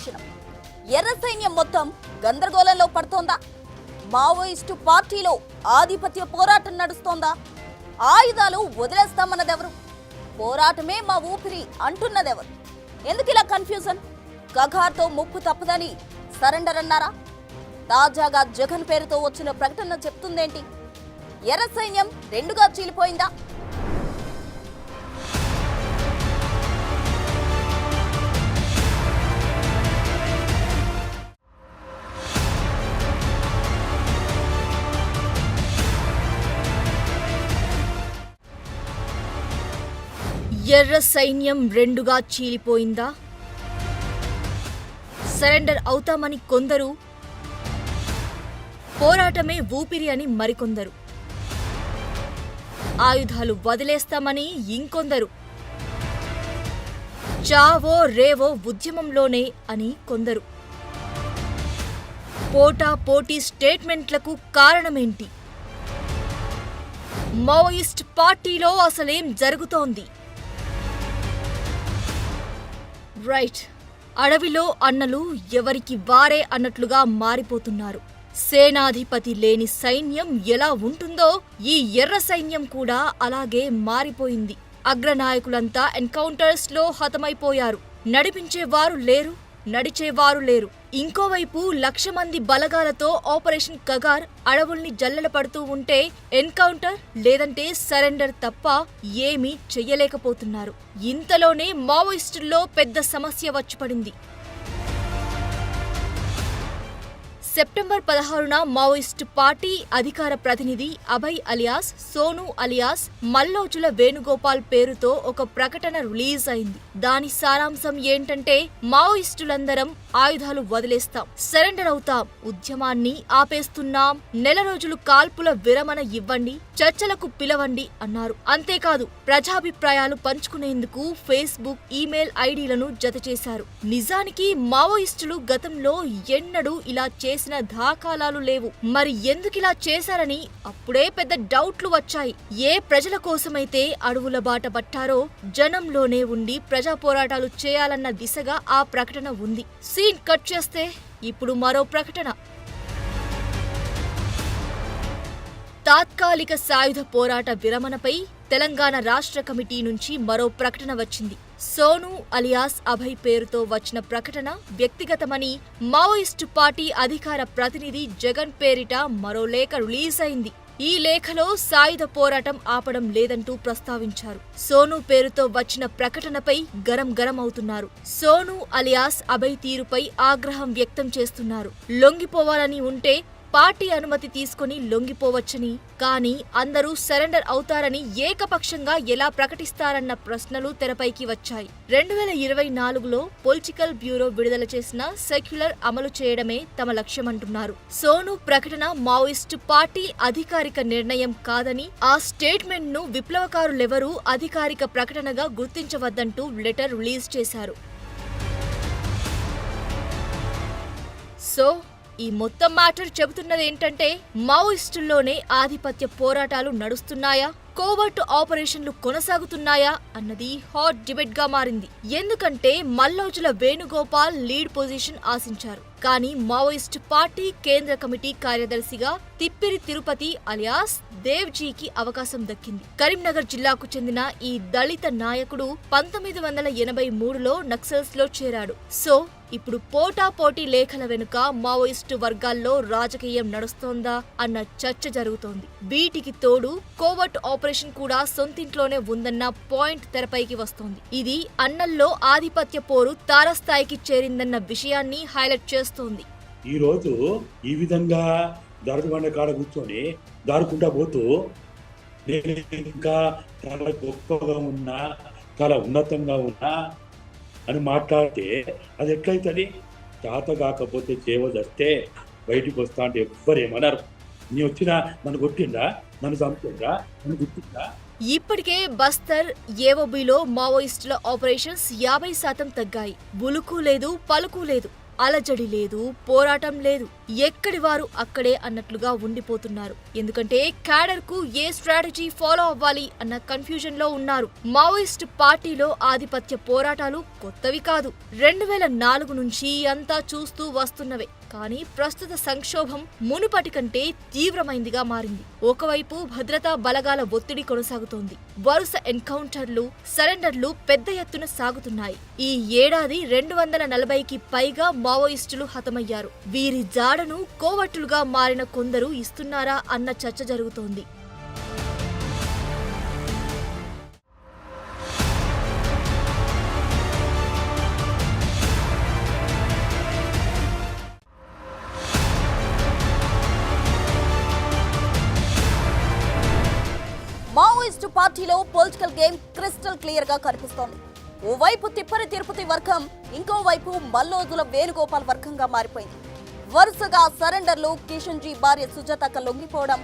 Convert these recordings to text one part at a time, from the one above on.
తక్షణం. ఎర్ర సైన్యం మొత్తం గందరగోళంలో పడుతోందా? మావోయిస్టు పార్టీలో ఆధిపత్య పోరాటం నడుస్తోందా? ఆయుధాలు వదిలేస్తామన్నదెవరు? పోరాటమే మా ఊపిరి అంటున్నదెవరు? ఎందుకిలా కన్ఫ్యూజన్? కగార్తో ముప్పు తప్పదని సరెండర్ అన్నారా? తాజాగా జగన్ పేరుతో వచ్చిన ప్రకటన చెప్తుందేంటి? ఎర్ర సైన్యం రెండుగా చీలిపోయిందా? ఎర్ర సైన్యం రెండుగా చీలిపోయిందా? సరెండర్ అవుతామని కొందరు, పోరాటమే ఊపిరి అని మరికొందరు, ఆయుధాలు వదిలేస్తామని ఇంకొందరు, చావో రేవో ఉద్యమంలోనే అని కొందరు. పోటీ స్టేట్మెంట్లకు కారణమేంటి? మావోయిస్ట్ పార్టీలో అసలేం జరుగుతోంది? రైట్, అడవిలో అన్నలు ఎవరికి వారే అన్నట్లుగా మారిపోతున్నారు. సేనాధిపతి లేని సైన్యం ఎలా ఉంటుందో ఈ ఎర్ర సైన్యం కూడా అలాగే మారిపోయింది. అగ్రనాయకులంతా ఎన్కౌంటర్స్ లో హతమైపోయారు. నడిపించేవారు లేరు, నడిచేవారు లేరు. ఇంకోవైపు 1,00,000 మంది బలగాలతో ఆపరేషన్ కగార్ అడవుల్ని జల్లెడపడుతూ ఉంటే ఎన్కౌంటర్ లేదంటే సరెండర్ తప్ప ఏమీ చెయ్యలేకపోతున్నారు. ఇంతలోనే మావోయిస్టుల్లో పెద్ద సమస్య వచ్చిపడింది. సెప్టెంబర్ 16న మావోయిస్టు పార్టీ అధికార ప్రతినిధి అభయ్ అలియాస్ సోను అలియాస్ మల్లోజుల వేణుగోపాల్ పేరుతో ఒక ప్రకటన రిలీజ్ అయింది. దాని సారాంశం ఏంటంటే, మావోయిస్టులందరం ఆయుధాలు వదిలేస్తాం, సరెండర్ అవుతాం, ఉద్యమాన్ని ఆపేస్తున్నాం, నెల రోజులు కాల్పుల విరమణ ఇవ్వండి, చర్చలకు పిలవండి అన్నారు. అంతేకాదు, ప్రజాభిప్రాయాలు పంచుకునేందుకు ఫేస్బుక్, ఈమెయిల్ ఐడీలను జతచేశారు. నిజానికి మావోయిస్టులు గతంలో ఎన్నడూ ఇలా చేసిన దాఖలాలు లేవు. మరి ఎందుకిలా చేశారని అప్పుడే పెద్ద డౌట్లు వచ్చాయి. ఏ ప్రజల కోసమైతే అడవుల బాట పట్టారో జనంలోనే ఉండి ప్రజా పోరాటాలు చేయాలన్న దిశగా ఆ ప్రకటన ఉంది. సీన్ కట్ చేస్తే ఇప్పుడు మరో ప్రకటన. తాత్కాలిక సాయుధ పోరాట విరమణపై తెలంగాణ రాష్ట్ర కమిటీ నుంచి మరో ప్రకటన వచ్చింది. సోను అలియాస్ అభయ్ పేరుతో వచ్చిన ప్రకటన వ్యక్తిగతమని మావోయిస్టు పార్టీ అధికార ప్రతినిధి జగన్ పేరిట మరో లేఖ రిలీజ్ అయింది. ఈ లేఖలో సాయుధ పోరాటం ఆపడం లేదంటూ ప్రస్తావించారు. సోను పేరుతో వచ్చిన ప్రకటనపై గరం అవుతున్నారు. సోను అలియాస్ అభయ్ తీరుపై ఆగ్రహం వ్యక్తం చేస్తున్నారు. లొంగిపోవాలని ఉంటే పార్టీ అనుమతి తీసుకుని లొంగిపోవచ్చని, కానీ అందరూ సరెండర్ అవుతారని ఏకపక్షంగా ఎలా ప్రకటిస్తారన్న ప్రశ్నలు తెరపైకి వచ్చాయి. 2024లో పొలిటికల్ బ్యూరో విడుదల చేసిన సెక్యులర్ అమలు చేయడమే తమ లక్ష్యమంటున్నారు. సోను ప్రకటన మావోయిస్టు పార్టీ అధికారిక నిర్ణయం కాదని, ఆ స్టేట్మెంట్ ను విప్లవకారులెవరూ అధికారిక ప్రకటనగా గుర్తించవద్దంటూ లెటర్ రిలీజ్ చేశారు. సో ఈ మొత్తం మ్యాటర్ చెబుతున్నదేంటంటే, మావోయిస్టుల్లోనే ఆధిపత్య పోరాటాలు నడుస్తున్నాయా, కోవర్ట్ ఆపరేషన్లు కొనసాగుతున్నాయా అన్నది హాట్ డిబేట్ గా మారింది. ఎందుకంటే మల్లోజుల వేణుగోపాల్ లీడ్ పొజిషన్ ఆశించారు. కానీ మావోయిస్టు పార్టీ కేంద్ర కమిటీ కార్యదర్శిగా తిప్పిరి తిరుపతి అలియాస్ దేవ్జీకి అవకాశం దక్కింది. కరీంనగర్ జిల్లాకు చెందిన ఈ దళిత నాయకుడు 1983లో నక్సల్స్ లో చేరాడు. సో ఇప్పుడు పోటాపోటీ లేఖల వెనుక మావోయిస్టు వర్గాల్లో రాజకీయం నడుస్తోందా అన్న చర్చ జరుగుతోంది. వీటికి తోడు కోవర్ట్ ఆపరేషన్ కూడా సొంతింట్లోనే ఉందన్న పాయింట్ తెరపైకి వస్తోంది. ఇది అన్నల్లో ఆధిపత్య పోరు తారస్థాయికి చేరిందన్న విషయాన్ని హైలైట్ చేస్తోంది. ఈ రోజు ఈ విధంగా దొరకబండ కాడ కూర్చొని దారుకుంటా పోతూ నేను ఇంకా చాలా గొప్పగా ఉన్నా, చాలా ఉన్నతంగా ఉన్నా అని మాట్లాడితే అది ఎట్లయితుంది? చేత కాకపోతే చేస్తే బయటికి వస్తా అంటే ఎవ్వరేమన్నారు. నీ వచ్చినా నన్ను కొట్టిందా, నన్ను చంపిందా, నన్ను గుర్తిందా? ఇప్పటికే బస్తర్ ఏఓబీలో మావోయిస్టుల ఆపరేషన్స్ 50% తగ్గాయి. ఉలుకు లేదు, పలుకు లేదు. అలజడి లేదు, పోరాటం లేదు, ఎక్కడి వారు అక్కడే అన్నట్లుగా ఉండిపోతున్నారు. ఎందుకంటే క్యాడర్ కు ఏ స్ట్రాటజీ ఫాలో అవ్వాలి అన్న కన్ఫ్యూజన్ లో ఉన్నారు. మావోయిస్ట్ పార్టీలో ఆధిపత్య పోరాటాలు కొత్తవి కాదు. 2004 నుంచి అంతా చూస్తూ వస్తున్నవే. కానీ ప్రస్తుత సంక్షోభం మునుపటి కంటే తీవ్రమైందిగా మారింది. ఒకవైపు భద్రతా బలగాల ఒత్తిడి కొనసాగుతోంది. వరుస ఎన్కౌంటర్లు, సరెండర్లు పెద్ద ఎత్తున సాగుతున్నాయి. ఈ ఏడాది 240కి పైగా మావోయిస్టులు హతమయ్యారు. వీరి జాడను కోవట్టులుగా మారిన కొందరు ఇస్తున్నారా అన్న చర్చ జరుగుతోంది. మావోయిస్టు పార్టీలో పొలిటికల్ గేమ్ క్రిస్టల్ క్లియర్ గా కనిపిస్తోంది. ఓవైపు తిప్పని తిరుపతి వర్గం, ఇంకోవైపు మల్లోజుల వేణుగోపాల్ వర్గంగా మారిపోయింది. వరుసగా సరెండర్లు, కిషన్ జీ భార్య సుజాతక్క లొంగిపోవడం,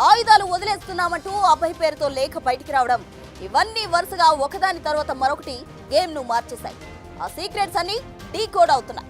ఆయుధాలు వదిలేస్తున్నామంటూ అభయ్ పేరుతో లేఖ బయటికి రావడం, ఇవన్నీ వరుసగా ఒకదాని తర్వాత మరొకటి గేమ్ ను మార్చేశాయి. ఆ సీక్రెట్స్ అన్ని డీకోడ్ అవుతున్నాయి.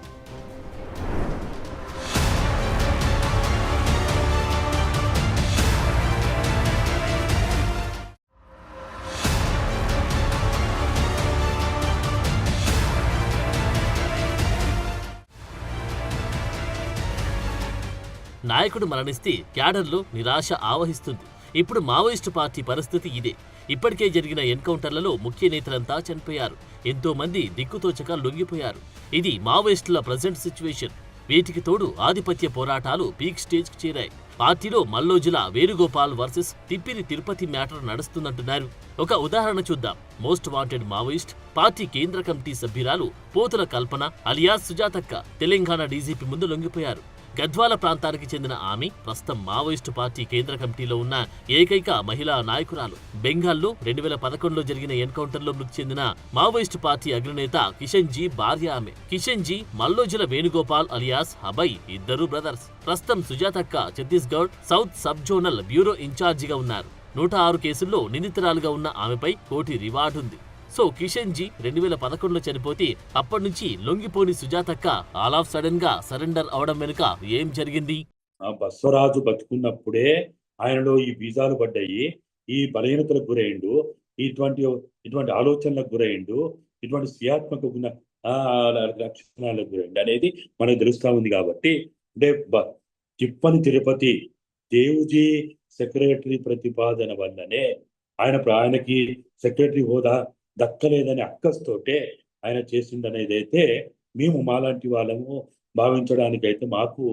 నాయకుడు మరణిస్తే క్యాడర్లో నిరాశ ఆవహిస్తుంది. ఇప్పుడు మావోయిస్టు పార్టీ పరిస్థితి ఇదే. ఇప్పటికే జరిగిన ఎన్కౌంటర్లలో ముఖ్య నేతలంతా చనిపోయారు. ఎంతో మంది దిక్కుతోచక లొంగిపోయారు. ఇది మావోయిస్టుల ప్రజెంట్ సిచ్యువేషన్. వీటికి తోడు ఆధిపత్య పోరాటాలు పీక్ స్టేజ్కి చేరాయి. పార్టీలో మల్లోజుల వేణుగోపాల్ వర్సెస్ తిప్పిరి తిరుపతి మ్యాటర్ నడుస్తున్నట్టున్నారు. ఒక ఉదాహరణ చూద్దాం. మోస్ట్ వాంటెడ్ మావోయిస్ట్ పార్టీ కేంద్ర కమిటీ సభ్యురాలు పోతుల కల్పన అలియాస్ సుజాతక్క తెలంగాణ డీజీపీ ముందు లొంగిపోయారు. గద్వాల ప్రాంతానికి చెందిన ఆమె ప్రస్తుతం మావోయిస్టు పార్టీ కేంద్ర కమిటీలో ఉన్న ఏకైక మహిళా నాయకురాలు. బెంగాల్లో 2011లో జరిగిన ఎన్కౌంటర్లో మృతి చెందిన మావోయిస్టు పార్టీ అగ్రనేత కిషన్ జీ భార్య ఆమె. కిషన్ జీ మల్లోజుల వేణుగోపాల్ అలియాస్ అభయ్ ఇద్దరు బ్రదర్స్. ప్రస్తుతం సుజాతక్క Chhattisgarh south sub zonal bureau ఇన్ఛార్జిగా ఉన్నారు. 106 కేసుల్లో నిందితురాలుగా ఉన్న ఆమెపై కోటి రివార్డు ఉంది. సో కిషన్ జీ 2011లో చనిపోతే అప్పటి నుంచి లొంగిపోని సుజాతక్క ఆల్ ఆఫ్ సడన్ గా సరెండర్ అవడం వెనుక ఏం జరిగింది? బస్వరాజు బతుకున్నప్పుడే ఆయనలో ఈ బీజాలు పడ్డాయి. ఈ బలహీనతలకు గురైండు, ఇటువంటి ఆలోచనలకు గురైండు, ఇటువంటి క్రియాత్మక గుణ లక్షణాలకు గురైండు అనేది మనకు తెలుస్తా ఉంది. కాబట్టి అంటే తిప్పని తిరుపతి దేవుజీ సెక్రటరీ ప్రతిపాదన వల్లనే ఆయనకి సెక్రటరీ హోదా దక్కలేదని అక్కస్తోటే ఆయన చేసిండనేది అయితే మేము మాలాంటి వాళ్ళము భావించడానికైతే మాకు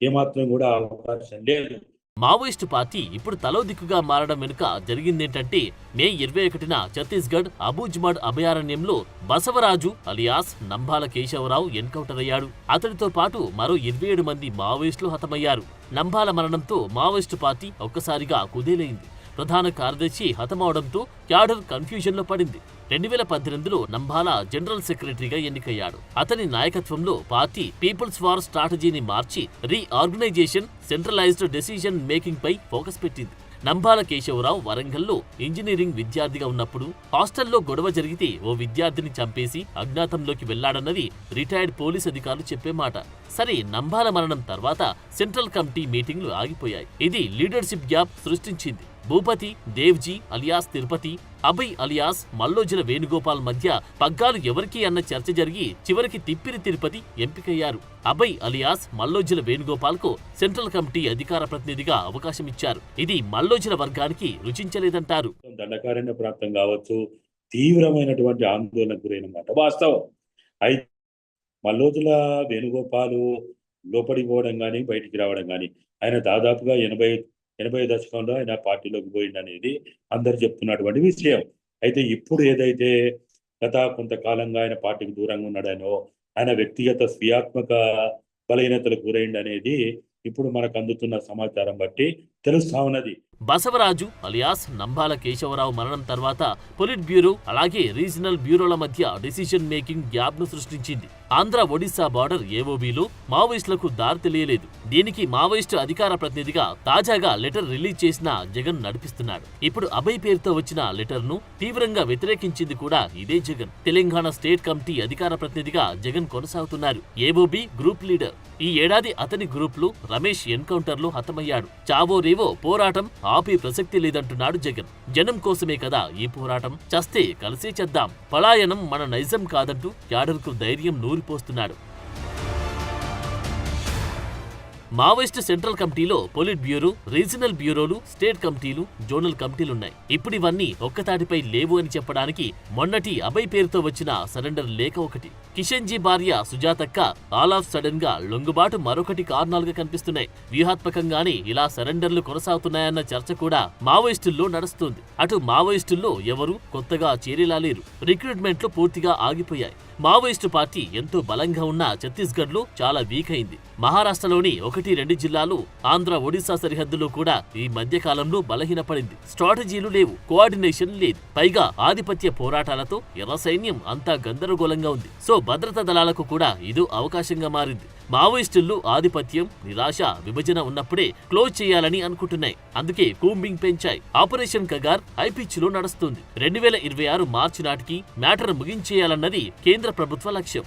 ఏమాత్రం కూడా అవకాశం లేదు. మావోయిస్టు పార్టీ ఇప్పుడు తలో దిక్కుగా మారడం వెనుక జరిగిందేంటంటే మే 21న ఛత్తీస్గఢ్ అబూజ్మడ్ అభయారణ్యంలో బసవరాజు అలియాస్ నంబాల కేశవరావు ఎన్కౌంటర్ అయ్యాడు. అతడితో పాటు మరో 27 మంది మావోయిస్టులు హతమయ్యారు. నంబాల మరణంతో మావోయిస్టు పార్టీ ఒక్కసారిగా కుదేలైంది. ప్రధాన కార్యదర్శి హతమవడంతో క్యాడర్ కన్ఫ్యూజన్ లో పడింది. 2018లో నంబాల జనరల్ సెక్రటరీగా ఎన్నికయ్యాడు. అతని నాయకత్వంలో పార్టీ పీపుల్స్ వార్ స్ట్రాటజీని మార్చి రీఆర్గనైజేషన్, సెంట్రలైజ్డ్ డెసిషన్ మేకింగ్ పై ఫోకస్ పెట్టింది. నంబాల కేశవరావు వరంగల్లో ఇంజనీరింగ్ విద్యార్థిగా ఉన్నప్పుడు హాస్టల్లో గొడవ జరిగితే ఓ విద్యార్థిని చంపేసి అజ్ఞాతంలోకి వెళ్లాడన్నది రిటైర్డ్ పోలీస్ అధికారులు చెప్పే మాట. సరే, నంబాల మరణం తర్వాత సెంట్రల్ కమిటీ మీటింగ్లు ఆగిపోయాయి. ఇది లీడర్షిప్ గ్యాప్ సృష్టించింది. భూపతి దేవ్జీ అలియాస్ తిరుపతి, అభయ్ అలియాస్ మల్లోజుల వేణుగోపాల్ మధ్య పగ్గాలు ఎవరికి అన్న చర్చ జరిగి చివరికి తిప్పిరి తిరుపతి ఎంపికయ్యారు. అభయ్ అలియాస్ మల్లోజుల వేణుగోపాల్ కు సెంట్రల్ కమిటీ అధికార ప్రతినిధిగా అవకాశం ఇచ్చారు. ఇది మల్లోజుల వర్గానికి రుచించలేదంటారు. దండకారణ్య ప్రాంతం కావచ్చు, తీవ్రమైనటువంటి ఆందోళనకు గురైనమాట వాస్తవం. అయితే మల్లోజుల వేణుగోపాలు లోపడిపోవడం కానీ బయటికి రావడం కానీ ఆయన దాదాపుగా 80 దశకంలో ఆయన పార్టీలోకి పోయిందనేది అందరు చెప్తున్నటువంటి విషయం. అయితే ఇప్పుడు ఏదైతే గత కొంతకాలంగా ఆయన పార్టీకి దూరంగా ఉన్నాడనో, ఆయన వ్యక్తిగత స్వీయాత్మక బలహీనతలకు గురైంది అనేది ఇప్పుడు మనకు అందుతున్న సమాచారం బట్టి తెలుస్తా ఉన్నది. బసవరాజు అలియాస్ నంబాల కేశవరావు మరణం తర్వాత పొలిట్ బ్యూరో అలాగే రీజనల్ బ్యూరోల మధ్య డెసిషన్ మేకింగ్ గ్యాప్ ను సృష్టించింది. ఆంధ్ర ఒడిశా బార్డర్ ఏఓబీలో మావోయిస్టులకు దారి తెలియలేదు. దీనికి మావోయిస్టు అధికార ప్రతినిధిగా తాజాగా లెటర్ రిలీజ్ చేసిన జగన్ నడిపిస్తున్నాడు. ఇప్పుడు అభయ్ పేరుతో వచ్చిన లెటర్ ను తీవ్రంగా వ్యతిరేకించింది కూడా ఇదే జగన్. తెలంగాణ స్టేట్ కమిటీ అధికార ప్రతినిధిగా జగన్ కొనసాగుతున్నారు. AOB group leader. ఈ ఏడాది అతని గ్రూప్ లో రమేష్ ఎన్కౌంటర్ లో హతమయ్యాడు. చావో రేవో పోరాటం ఆపే ప్రసక్తి లేదంటున్నాడు జగన్. జనం కోసమే కదా ఈ పోరాటం, చస్తే కలిసే చేద్దాం, పలాయనం మన నైజం కాదంటూ క్యాడర్కు ధైర్యం నూరిపోస్తున్నాడు. మావోయిస్టు సెంట్రల్ కమిటీలో పొలిట్ బ్యూరో, రీజనల్ బ్యూరోలు, స్టేట్ కమిటీలు, జోనల్ కమిటీలున్నాయి. ఇప్పుడు ఇవన్నీ ఒక్కతాటిపై లేవు అని చెప్పడానికి మొన్నటి అభయ్ పేరుతో వచ్చిన సరెండర్ లేఖ ఒకటి. కిషన్జీ భార్య సుజాతక్క ఆల్ ఆఫ్ సడన్ గా లొంగుబాటు మరొకటి కారణాలుగా కనిపిస్తున్నాయి. వ్యూహాత్మకంగానే ఇలా సరెండర్లు కొనసాగుతున్నాయన్న చర్చ కూడా మావోయిస్టుల్లో నడుస్తుంది. అటు మావోయిస్టుల్లో ఎవరు కొత్తగా చేరేలా లేరు. రిక్రూట్మెంట్లు పూర్తిగా ఆగిపోయాయి. మావోయిస్టు పార్టీ ఎంతో బలంగా ఉన్న ఛత్తీస్గఢ్ లో చాలా వీక్ అయింది. మహారాష్ట్రలోని 1-2 జిల్లాలు, ఆంధ్ర ఒడిశా సరిహద్దులో కూడా ఈ మధ్య కాలంలో బలహీనపడింది. స్ట్రాటజీలు లేవు, కోఆర్డినేషన్ లేదు. పైగా ఆధిపత్య పోరాటాలతో ఎర్ర సైన్యం అంతా గందరగోళంగా ఉంది. సో భద్రతా దళాలకు కూడా ఇదో అవకాశంగా మారింది. మావోయిస్టుల్లో ఆధిపత్యం, నిరాశ, విభజన ఉన్నప్పుడే క్లోజ్ చేయాలని అనుకుంటున్నాయి. అందుకే కూంబింగ్ పెంచాయి. ఆపరేషన్ కగార్ హైపిచ్ లో నడుస్తుంది. 2026 మార్చి నాటికి మ్యాటర్ ముగించేయాలన్నది కేంద్ర ప్రభుత్వ లక్ష్యం.